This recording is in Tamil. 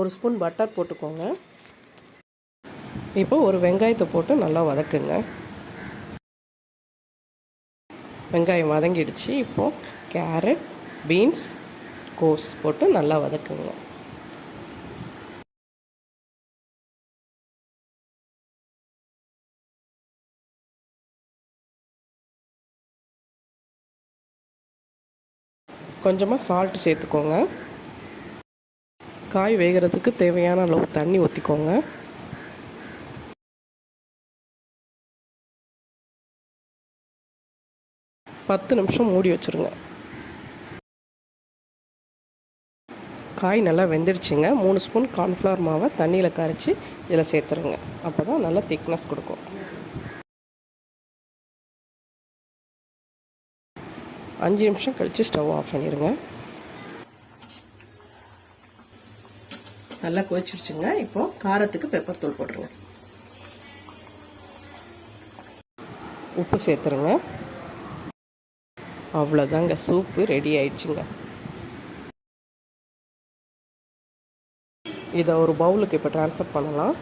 1 ஸ்பூன் பட்டர் போட்டுக்கோங்க. இப்போ ஒரு வெங்காயத்தை போட்டு நல்லா வதக்குங்க. வெங்காயம் வதங்கிடுச்சு. இப்போது கேரட், பீன்ஸ், கோஸ் போட்டு நல்லா வதக்குங்க. கொஞ்சமாக சால்ட் சேர்த்துக்கோங்க. காய் வேகிறதுக்கு தேவையான அளவு தண்ணி ஊற்றிக்கோங்க. 10 நிமிஷம் மூடி வச்சுருங்க. காய் நல்லா வெந்துடுச்சுங்க. 3 ஸ்பூன் கார்ன்ஃப்ளவர் மாவை தண்ணியில் கரைச்சி இதில் சேர்த்துருங்க. அப்போ தான் நல்லா திக்னஸ் கொடுக்கும். 5 நிமிஷம் கழித்து ஸ்டவ் ஆஃப் பண்ணிடுங்க. நல்லா கொதிச்சிருச்சுங்க. இப்போது காரத்துக்கு பெப்பர் தூள் போட்டுருங்க. உப்பு சேர்த்துருங்க. அவ்வளோதாங்க, சூப்பு ரெடி ஆயிடுச்சுங்க. இதை ஒரு பவுலுக்கு இப்போ ட்ரான்ஸ்ஃபர் பண்ணலாம்.